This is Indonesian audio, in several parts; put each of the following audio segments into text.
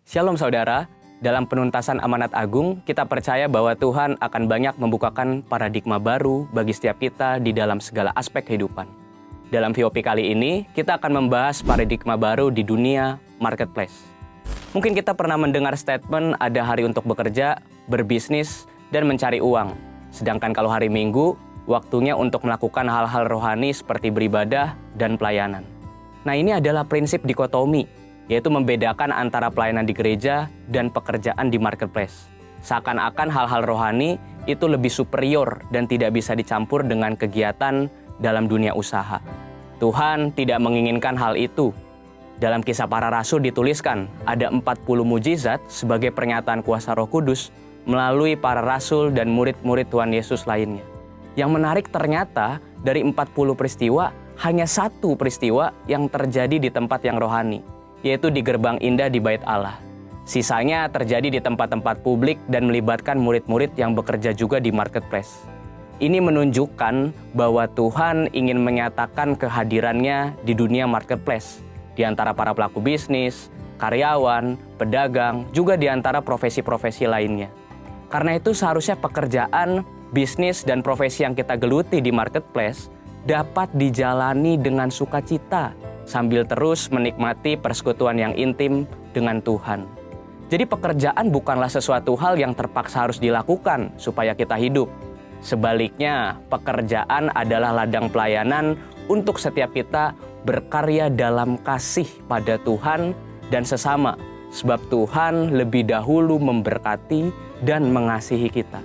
Shalom saudara, dalam penuntasan amanat agung, kita percaya bahwa Tuhan akan banyak membukakan paradigma baru bagi setiap kita di dalam segala aspek kehidupan. Dalam VOP kali ini, kita akan membahas paradigma baru di dunia marketplace. Mungkin kita pernah mendengar statement ada hari untuk bekerja, berbisnis, dan mencari uang. Sedangkan kalau hari Minggu, waktunya untuk melakukan hal-hal rohani seperti beribadah dan pelayanan. Nah, ini adalah prinsip dikotomi, yaitu membedakan antara pelayanan di gereja dan pekerjaan di marketplace. Seakan-akan hal-hal rohani itu lebih superior dan tidak bisa dicampur dengan kegiatan dalam dunia usaha. Tuhan tidak menginginkan hal itu. Dalam Kisah Para Rasul dituliskan, ada 40 mujizat sebagai pernyataan kuasa Roh Kudus melalui para rasul dan murid-murid Tuhan Yesus lainnya. Yang menarik ternyata dari 40 peristiwa, hanya satu peristiwa yang terjadi di tempat yang rohani, yaitu di gerbang indah di Bait Allah. Sisanya terjadi di tempat-tempat publik dan melibatkan murid-murid yang bekerja juga di marketplace. Ini menunjukkan bahwa Tuhan ingin menyatakan kehadirannya di dunia marketplace, di antara para pelaku bisnis, karyawan, pedagang, juga di antara profesi-profesi lainnya. Karena itu seharusnya pekerjaan, bisnis, dan profesi yang kita geluti di marketplace dapat dijalani dengan sukacita, sambil terus menikmati persekutuan yang intim dengan Tuhan. Jadi pekerjaan bukanlah sesuatu hal yang terpaksa harus dilakukan supaya kita hidup. Sebaliknya, pekerjaan adalah ladang pelayanan untuk setiap kita berkarya dalam kasih pada Tuhan dan sesama, sebab Tuhan lebih dahulu memberkati dan mengasihi kita.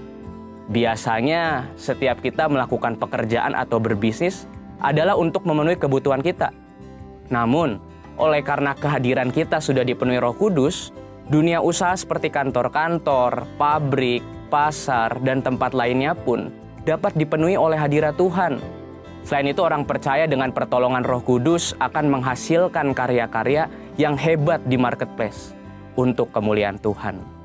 Biasanya, setiap kita melakukan pekerjaan atau berbisnis adalah untuk memenuhi kebutuhan kita. Namun, oleh karena kehadiran kita sudah dipenuhi Roh Kudus, dunia usaha seperti kantor-kantor, pabrik, pasar, dan tempat lainnya pun dapat dipenuhi oleh hadirat Tuhan. Selain itu, orang percaya dengan pertolongan Roh Kudus akan menghasilkan karya-karya yang hebat di marketplace untuk kemuliaan Tuhan.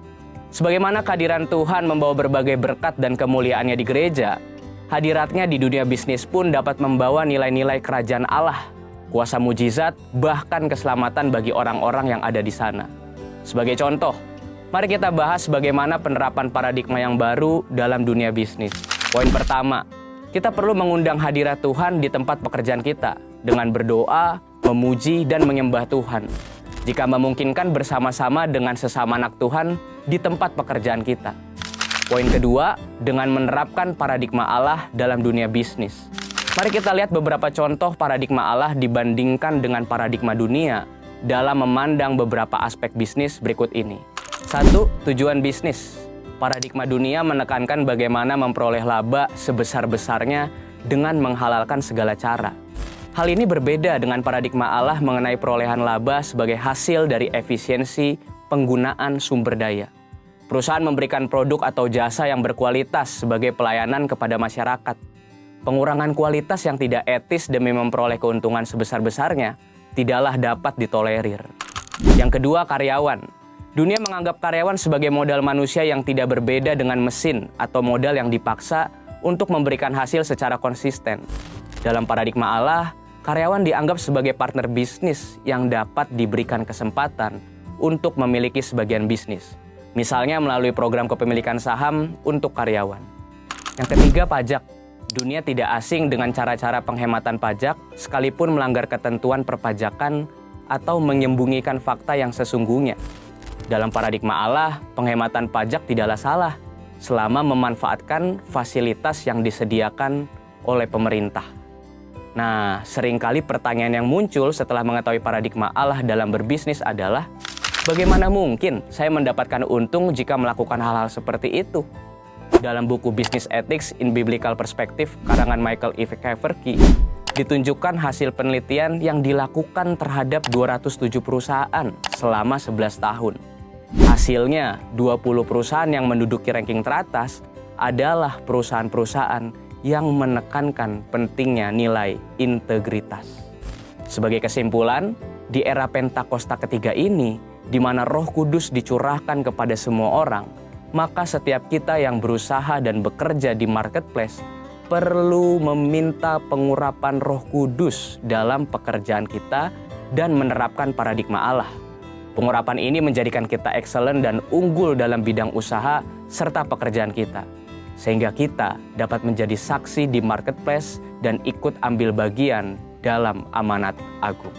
Sebagaimana kehadiran Tuhan membawa berbagai berkat dan kemuliaannya di gereja, hadiratnya di dunia bisnis pun dapat membawa nilai-nilai kerajaan Allah, kuasa mujizat, bahkan keselamatan bagi orang-orang yang ada di sana. Sebagai contoh, mari kita bahas bagaimana penerapan paradigma yang baru dalam dunia bisnis. Poin pertama, kita perlu mengundang hadirat Tuhan di tempat pekerjaan kita dengan berdoa, memuji, dan menyembah Tuhan. Jika memungkinkan bersama-sama dengan sesama anak Tuhan di tempat pekerjaan kita. Poin kedua, dengan menerapkan paradigma Allah dalam dunia bisnis. Mari kita lihat beberapa contoh paradigma Allah dibandingkan dengan paradigma dunia dalam memandang beberapa aspek bisnis berikut ini. 1. Tujuan bisnis. Paradigma dunia menekankan bagaimana memperoleh laba sebesar-besarnya dengan menghalalkan segala cara. Hal ini berbeda dengan paradigma Allah mengenai perolehan laba sebagai hasil dari efisiensi penggunaan sumber daya. Perusahaan memberikan produk atau jasa yang berkualitas sebagai pelayanan kepada masyarakat. Pengurangan kualitas yang tidak etis demi memperoleh keuntungan sebesar-besarnya tidaklah dapat ditolerir. Yang kedua, karyawan. Dunia menganggap karyawan sebagai modal manusia yang tidak berbeda dengan mesin atau modal yang dipaksa untuk memberikan hasil secara konsisten. Dalam paradigma Allah, karyawan dianggap sebagai partner bisnis yang dapat diberikan kesempatan untuk memiliki sebagian bisnis. Misalnya melalui program kepemilikan saham untuk karyawan. Yang ketiga, pajak. Dunia tidak asing dengan cara-cara penghematan pajak sekalipun melanggar ketentuan perpajakan atau menyembunyikan fakta yang sesungguhnya. Dalam paradigma Allah, penghematan pajak tidaklah salah selama memanfaatkan fasilitas yang disediakan oleh pemerintah. Nah, seringkali pertanyaan yang muncul setelah mengetahui paradigma Allah dalam berbisnis adalah, bagaimana mungkin saya mendapatkan untung jika melakukan hal-hal seperti itu? Dalam buku Business Ethics in Biblical Perspective karangan Michael E. Keverky, ditunjukkan hasil penelitian yang dilakukan terhadap 207 perusahaan selama 11 tahun. Hasilnya, 20 perusahaan yang menduduki ranking teratas adalah perusahaan-perusahaan yang menekankan pentingnya nilai integritas. Sebagai kesimpulan, di era Pentakosta ketiga ini, di mana Roh Kudus dicurahkan kepada semua orang, maka setiap kita yang berusaha dan bekerja di marketplace perlu meminta pengurapan Roh Kudus dalam pekerjaan kita dan menerapkan paradigma Allah. Pengurapan ini menjadikan kita excellent dan unggul dalam bidang usaha serta pekerjaan kita, sehingga kita dapat menjadi saksi di marketplace dan ikut ambil bagian dalam amanat agung.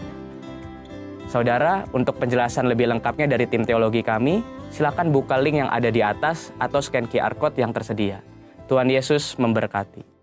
Saudara, untuk penjelasan lebih lengkapnya dari tim teologi kami, silakan buka link yang ada di atas atau scan QR Code yang tersedia. Tuhan Yesus memberkati.